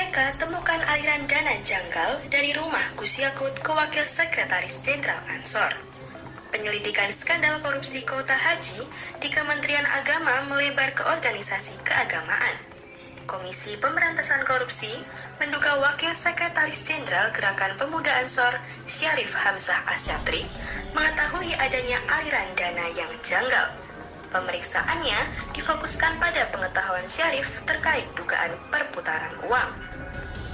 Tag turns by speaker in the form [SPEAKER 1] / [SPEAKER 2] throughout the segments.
[SPEAKER 1] KPK temukan aliran dana janggal dari rumah Gus Yakut ke Wakil Sekretaris Jenderal Ansor. Penyelidikan skandal korupsi kuota haji di Kementerian Agama melebar ke organisasi keagamaan. Komisi Pemberantasan Korupsi menduga Wakil Sekretaris Jenderal Gerakan Pemuda Ansor, Syarif Hamzah Asyatri, mengetahui adanya aliran dana yang janggal. Pemeriksaannya difokuskan pada pengetahuan Syarif terkait dugaan perputaran uang.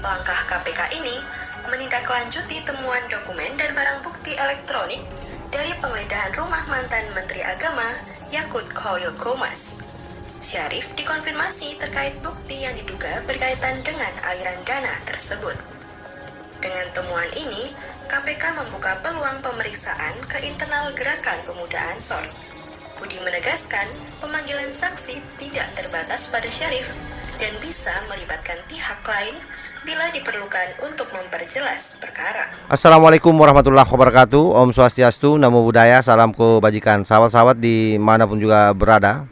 [SPEAKER 1] Langkah KPK ini menindaklanjuti temuan dokumen dan barang bukti elektronik dari penggeledahan rumah mantan Menteri Agama Yakut Khalil Qomas. Syarif dikonfirmasi terkait bukti yang diduga berkaitan dengan aliran dana tersebut. Dengan temuan ini, KPK membuka peluang pemeriksaan ke internal Gerakan Pemuda Ansor. Budi menegaskan pemanggilan saksi tidak terbatas pada Syarif dan bisa melibatkan pihak lain bila diperlukan untuk memperjelas perkara.
[SPEAKER 2] Assalamualaikum warahmatullahi wabarakatuh. Om Swastiastu, Namo Buddhaya, salam kebajikan. Sahabat-sahabat dimanapun juga berada,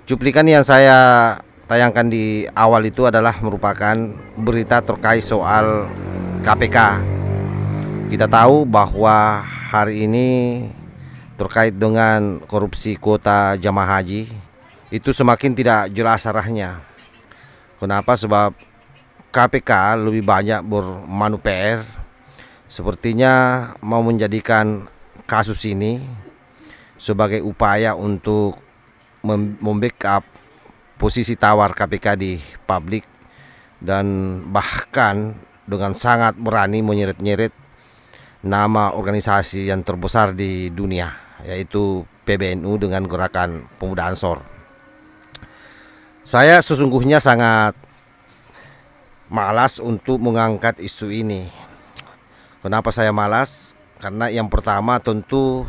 [SPEAKER 2] cuplikan yang saya tayangkan di awal itu adalah merupakan berita terkait soal KPK. Kita tahu bahwa hari ini terkait dengan korupsi kuota jamaah haji itu semakin tidak jelas arahnya. Kenapa? Sebab KPK lebih banyak bermanuver, sepertinya mau menjadikan kasus ini sebagai upaya untuk membackup posisi tawar KPK di publik, dan bahkan dengan sangat berani menyeret-nyeret nama organisasi yang terbesar di dunia, yaitu PBNU dengan Gerakan Pemuda Ansor. Saya sesungguhnya sangat malas untuk mengangkat isu ini. Kenapa saya malas? Karena yang pertama, tentu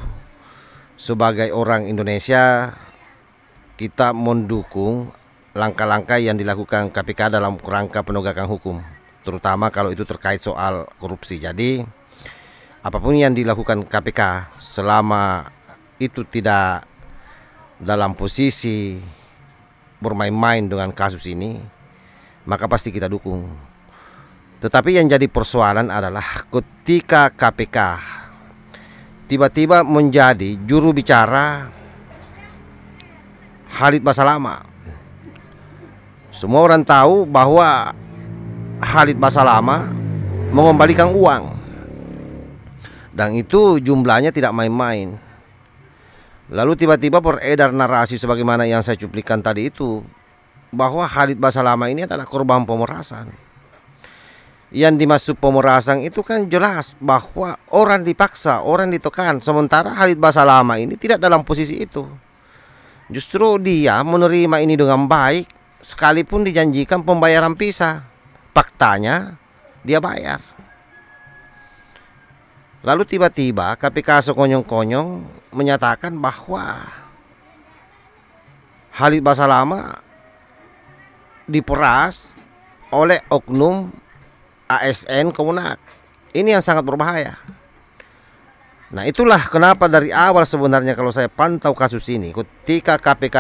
[SPEAKER 2] sebagai orang Indonesia kita mendukung langkah-langkah yang dilakukan KPK dalam rangka penegakan hukum, terutama kalau itu terkait soal korupsi. Jadi apapun yang dilakukan KPK selama itu tidak dalam posisi bermain-main dengan kasus ini, maka pasti kita dukung. Tetapi yang jadi persoalan adalah ketika KPK tiba-tiba menjadi juru bicara Khalid Basalamah. Semua orang tahu bahwa Khalid Basalamah mengembalikan uang, dan itu jumlahnya tidak main-main. Lalu tiba-tiba beredar narasi sebagaimana yang saya cuplikan tadi itu, bahwa Khalid Basalamah ini adalah korban pemerasan. Yang dimaksud pemerasan itu kan jelas bahwa orang dipaksa, orang ditekan. Sementara Khalid Basalamah ini tidak dalam posisi itu. Justru dia menerima ini dengan baik, sekalipun dijanjikan pembayaran pisah. Faktanya dia bayar. Lalu tiba-tiba KPK sekonyong-konyong menyatakan bahwa Khalid Basalamah diperas oleh oknum ASN Kemenak. Ini yang sangat berbahaya. Nah, itulah kenapa dari awal sebenarnya kalau saya pantau kasus ini, ketika KPK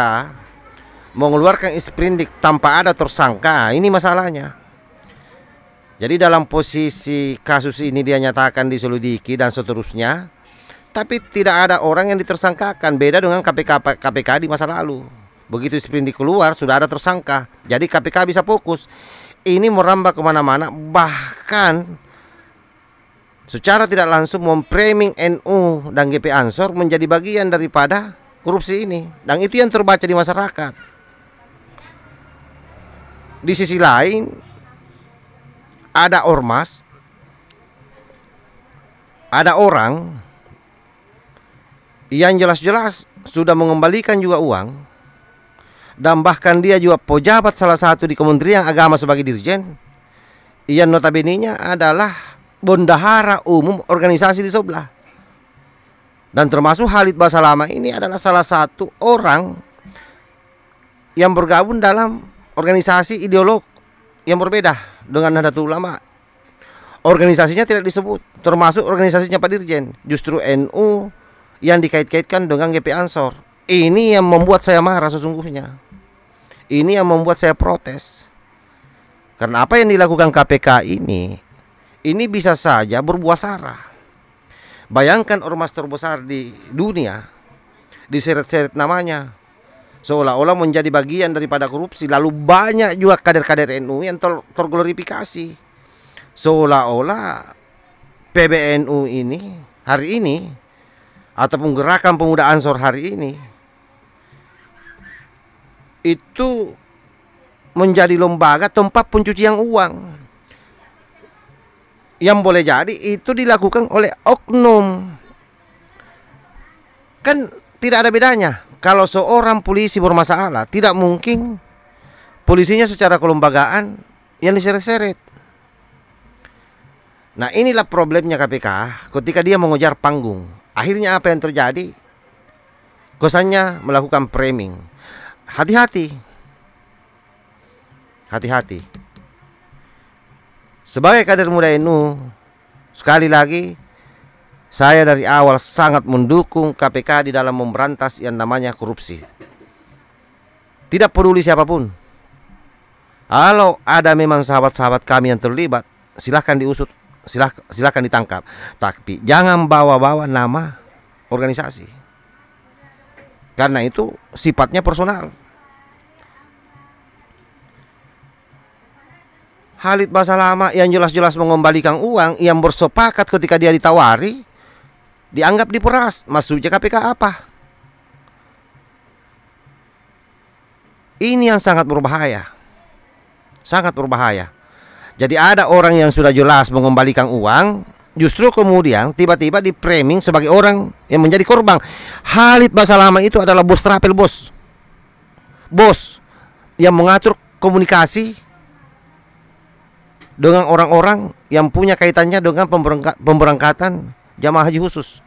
[SPEAKER 2] mengeluarkan sprindik tanpa ada tersangka, ini masalahnya. Jadi dalam posisi kasus ini dia nyatakan diselidiki dan seterusnya, tapi tidak ada orang yang ditersangkakan. Beda dengan KPK di masa lalu. Begitu sprindik keluar sudah ada tersangka. Jadi KPK bisa fokus. Ini merambah kemana-mana, bahkan secara tidak langsung memframing NU dan GP Ansor menjadi bagian daripada korupsi ini. Dan itu yang terbaca di masyarakat. Di sisi lain, ada ormas, ada orang yang jelas-jelas sudah mengembalikan juga uang, dan bahkan dia juga pejabat salah satu di Kementerian Agama sebagai dirjen, yang notabene-nya adalah bendahara umum organisasi di sebelah. Dan termasuk Khalid Basalamah ini adalah salah satu orang yang bergabung dalam organisasi ideolog yang berbeda dengan Nahdlatul Ulama. Organisasinya tidak disebut, termasuk organisasinya Pak Dirjen. Justru NU yang dikait-kaitkan dengan GP Ansor. Ini yang membuat saya marah sesungguhnya. Ini yang membuat saya protes. Karena apa yang dilakukan KPK ini bisa saja berbuah sara. Bayangkan ormas terbesar di dunia diseret-seret namanya, seolah-olah menjadi bagian daripada korupsi. Lalu banyak juga kader-kader NU yang terglorifikasi, seolah-olah PBNU ini hari ini ataupun gerakan pemuda Ansor hari ini itu menjadi lembaga tempat pencucian uang, yang boleh jadi itu dilakukan oleh oknum. Kan tidak ada bedanya. Kalau seorang polisi bermasalah, tidak mungkin polisinya secara kelembagaan yang diseret-seret. Nah, inilah problemnya KPK ketika dia mengejar panggung. Akhirnya apa yang terjadi? Kosannya melakukan framing. Hati-hati. Hati-hati. Sebagai kader muda NU, sekali lagi saya dari awal sangat mendukung KPK di dalam memberantas yang namanya korupsi. Tidak peduli siapapun. Kalau ada memang sahabat-sahabat kami yang terlibat, silahkan diusut, silahkan ditangkap. Tapi jangan bawa-bawa nama organisasi, karena itu sifatnya personal. Khalid Basalamah yang jelas-jelas mengembalikan uang, yang bersepakat ketika dia ditawari, dianggap diperas. Maksudnya KPK apa? Ini yang sangat berbahaya. Sangat berbahaya. Jadi ada orang yang sudah jelas mengembalikan uang, justru kemudian tiba-tiba di framing sebagai orang yang menjadi korban. Khalid Basalamah itu adalah bos trapel, bos yang mengatur komunikasi dengan orang-orang yang punya kaitannya dengan pemberangkatan jamaah haji khusus.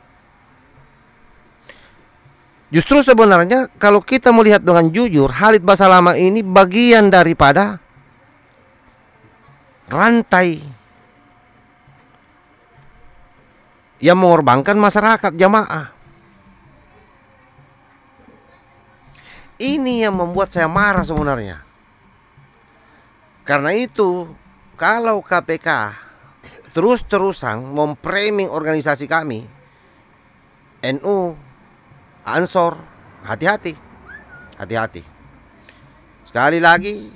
[SPEAKER 2] Justru sebenarnya kalau kita melihat dengan jujur, Khalid Basalamah ini bagian daripada rantai yang mengorbankan masyarakat jamaah. Ini yang membuat saya marah sebenarnya. Karena itu, kalau KPK terus-terusan memframing organisasi kami, NU, Ansor, hati-hati. Hati-hati. Sekali lagi,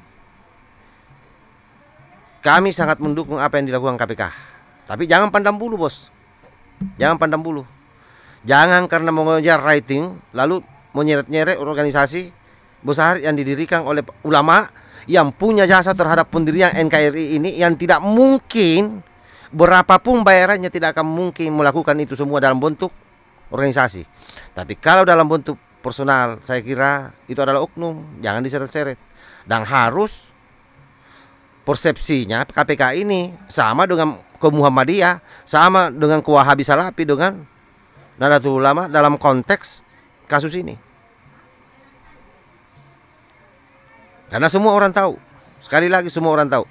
[SPEAKER 2] kami sangat mendukung apa yang dilakukan KPK. Tapi jangan pandang bulu, bos. Jangan pandang bulu. Jangan karena mengejar rating lalu menyeret-nyeret organisasi besar yang didirikan oleh ulama yang punya jasa terhadap pendirian NKRI ini, yang tidak mungkin berapapun bayarannya tidak akan mungkin melakukan itu semua dalam bentuk organisasi. Tapi kalau dalam bentuk personal, saya kira itu adalah oknum, jangan diseret-seret. Dan harus persepsinya KPK ini sama dengan Muhammadiyah, sama dengan Wahabi Salafi, dengan Nahdlatul Ulama dalam konteks kasus ini. Karena semua orang tahu, sekali lagi semua orang tahu,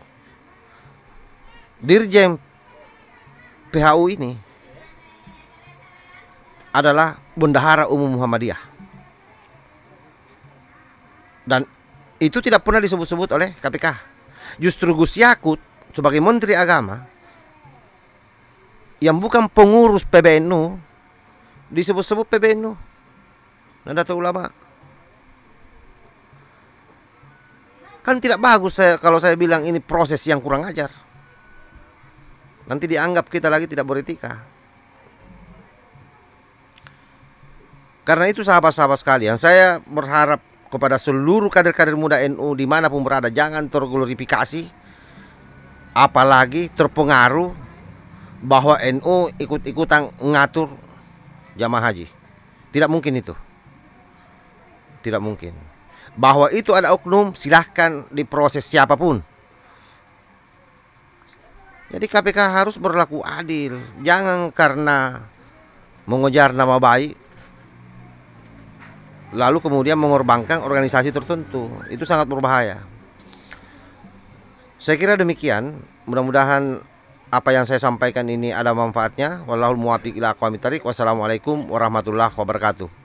[SPEAKER 2] Dirjen PHU ini adalah bendahara umum Muhammadiyah. Dan itu tidak pernah disebut-sebut oleh KPK. Justru Gus Yakut sebagai Menteri Agama yang bukan pengurus PBNU disebut-sebut PBNU, Nahdlatul Ulama. Kan tidak bagus kalau saya bilang ini proses yang kurang ajar. Nanti dianggap kita lagi tidak beretika. Karena itu sahabat-sahabat sekalian, saya berharap kepada seluruh kader-kader muda NU dimanapun berada, jangan terglorifikasi, apalagi terpengaruh bahwa NU ikut-ikutan ngatur jamaah haji. Tidak mungkin itu. Tidak mungkin. Bahwa itu ada oknum, silahkan diproses siapapun. Jadi KPK harus berlaku adil. Jangan karena mengejar nama baik lalu kemudian mengorbankan organisasi tertentu. Itu sangat berbahaya. Saya kira demikian. Mudah-mudahan apa yang saya sampaikan ini ada manfaatnya. Wallahul muwaffiq ila aqwamit thoriq. Wassalamualaikum warahmatullahi wabarakatuh.